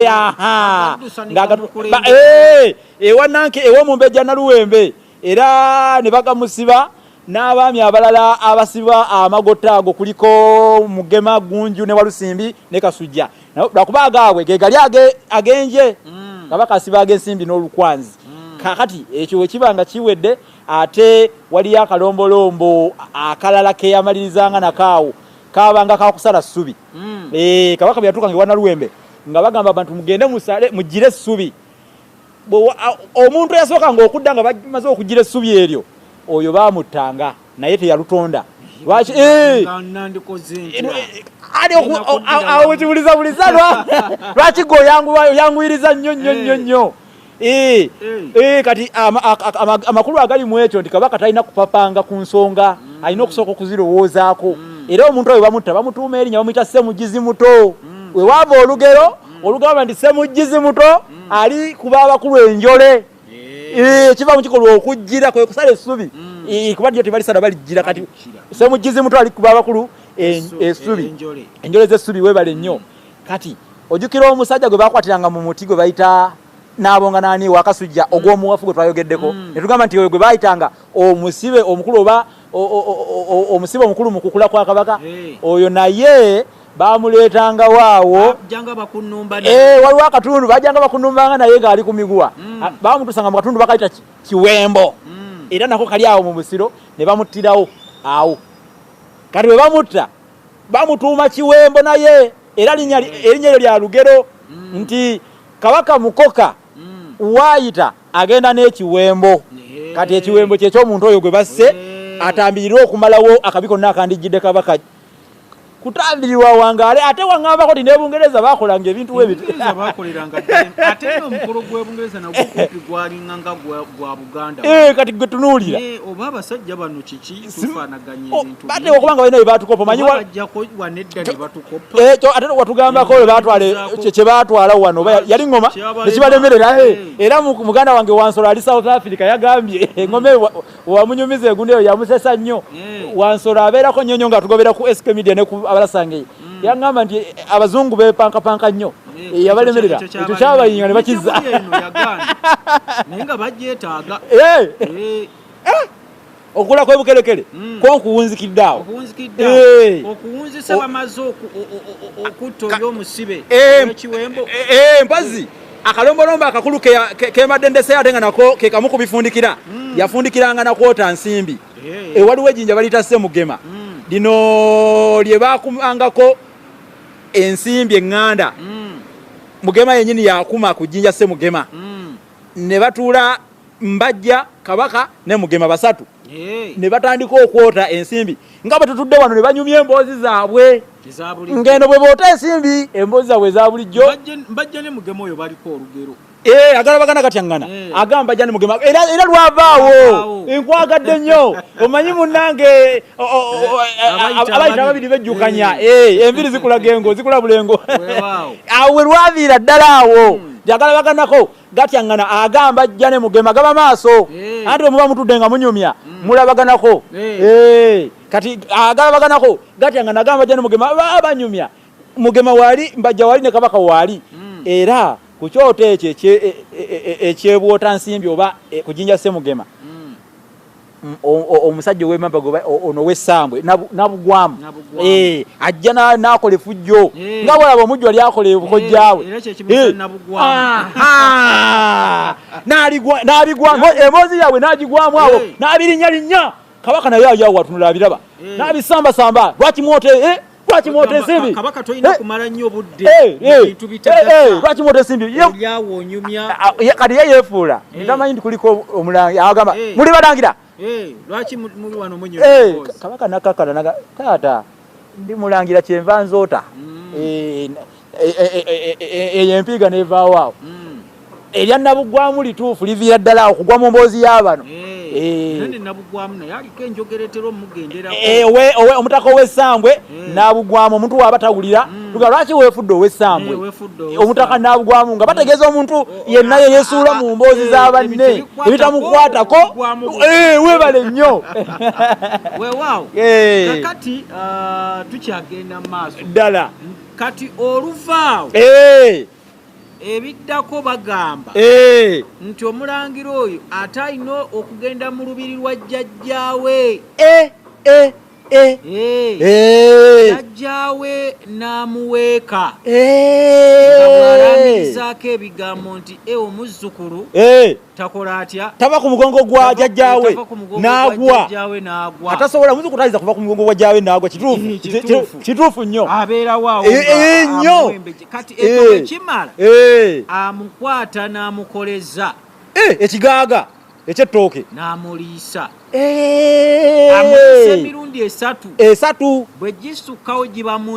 aha ewananke ewo mumbeja na luwembe era ne bagamusiba n'abaami abalala abasiba amagota ago kuliko Mugema, Gunju ne Walusimbi ne Kasujja lwakuba agaabwe ge gali agenje Kabaka asiba agensimbi n'olukwanzi kakati ekyo wekibanga kiwedde ate wali akalombolombo akalala ke yamalirizanga nakaawo kabanga kakusala ssubi Kabaka byatuka nge wana luwembe nga bagamba abantu mugende musale mujire ssubi omuntu yasooka ng'okudda nga bamaze okugira essubi eryo oyo baamutanga naye teyalutonda lwaki wekibulizabuliza lwaki go yanguyiriza nnyo kati amakulu agali mu ekyo nti Kabaka talina kupapanga ku nsonga alina okusooka okuzirowoozaako era omuntu oyo bamutuuma erinnya bamuyita Ssemugizi muto wewaava olugero olugamba nti Ssemugizi muto ali kuba abakulu enjole kiva mu kikolwa okujjira kwe kusala essubi kuba lyo tebalisala balijjira kati Ssemugizi muto ali kuba abakulu essubi enjole z'essubi webale nnyo kati ojjukira omusajja gwe bakwatiranga mu muti gwe bayita n'abonga nani wa Kasujja ogw'omuwafu gwe twayogeddeko ne tugamba nti oyo gwe bayitanga omusibe omukulu oba omusibe omukulu mu kukula kwa Kabaka oyo naye bamuletanga waawo janga bakunumba waliwo akatundu bajanga bakunumbanga naye ng'ali ku miguwa bamutusanga mu katundu bakayita Kiwembo era nako kali awo mu Busiro ne bamuttirawo awo kati bwe bamutta bamutuuma Kiwembo naye era erinnya eryo lya lugero nti Kabaka mukoka waayita agenda n'ekiwembo kati ekiwembo kyekyomuntu oyo gwe basse atambirirwa okumalawo akabi konna akandijjidde Kabaka kutambirirwa wangaale ate waŋŋambako ti n'Ebungereza baakolanga ebintu ate omukolo gw'Ebungereza nagwo kumpi gwalinganga gwa Buganda kati gwe tunuulira oba abasajja bano kiki tufaanaganya ebintu bate okubanga balina bye baatukopa manyi bajjako wanedda ne batukopa ate watugambako bwe baatwala kye baatwala wano oba yali ngoma ne kibalemerera era muganda wange Wansolo ali South Africa yagambye engoma wamunyumiza egundi eyo yamusesa nnyo Wansolo abeerako nnyonnyo nga tugobera ku SK Media ne ku abalasange yangamba nti abazungu bepankapanka nnyo yabalemerera ekyo kyabayinga ne bakiza naye nga bagyetaaga okukula kw'Ebukerekere ko nkuwunzikiddeawo okuwunzisa bamaze okutta oyo omusibe ekiwembo mpazi akalombolombo akakulu kemadde ndese ate nga nako ke kamu kubifundikira yafundikiranga nakwota nsimbi waliwo ejjinja baliyita Ssemugema lino lye bakumangako ensimbi eŋŋanda Mugema yennyini yakuma ku jjinja Ssemugema ne batuula Mbajja Kabaka ne Mugema basatu ne batandika okwota ensimbi nga bwe tutudde wano ne banyumya emboozi zaabwe ngendo bwe boota ensimbi emboozi zaabwe eza bulijjo Mbajja ne Mugema oyo baliko olugero agalabagana katyaŋŋana agamba Mbajja ne Mugema era lwavaawo nkwagadde nnyo omanyi munnange abayita ababiri bejjukanya enviri zikulaga engo zikulabula engo awo we lwaviira ddala awo gyagalabaganako gatyaŋŋana agamba Mbajja ne Mugema gaba maaso anti bwe muba mutudde nga munyumya mulabaganako kati agalabaganako gatyaŋŋana agamba Mbajja ne Mugema banyumya Mugema waali Mbajja waali ne Kabaka waali era ku kyoto ekyo ekyebwota nsimbi oba ku jjinja Ssemugema omusajja ow'emabega ono w'essambwe nabugwamu ajja n'akola effujjo nga bwolaba omujjwa lyakola ebukojjaawe n'abigwamu emboozi yaabwe n'agigwamu awo n'abirinnya Kabaka naye ajawo watunula abiraba n'abisambasamba lwaki mwote ensimbi Kabaka toyina kumala nnyo budde bintu lwaki mwote ensimbi yawo onyumya kati ye yeefuula ntamanyi nti kuliko omulangi agamba muli balangira lwaki muli wano munyo Kabaka nakakala taata ndi mulangira kyenva nzoota eyo empiiga neevaawo awo erya Nabugwamu lituufu liviira ddala okugwa mu mboozi y'abano Nabugwamu naye aliko enjogeretera omugenderako omutaka ow'essambwe Nabugwamu omuntu waaba tawulira tuga lwaki weefudde ow'essambwe omutaka Nabugwamu nga bategeeza omuntu yenna ye yeesuula mu mboozi z'abanne ebitamukwatako weebale nnyo weewaawo kakati tukyagenda mu maaso ddala kati oluvaawo ebiddako bagamba nti omulangira oyo ate alina okugenda mu lubiri lwa jjajjaawe jjajjaawe n'amuweeka nga bw'alangirizaako ebigambo nti omuzzukulu takola atya tava ku mugongo gwa jjajjaawe n'agwa atasobola muzzukulu tayinza kuva ku mugongo gwa jjajjaawe n'agwa kituufu nnyo abeerawo nnyo kati ekyo ekimala amukwata n'amukoleza ekigaaga eky'ettooke n'amuliisa amuliisa emirundi esatu esatu bwe gisukkawo giba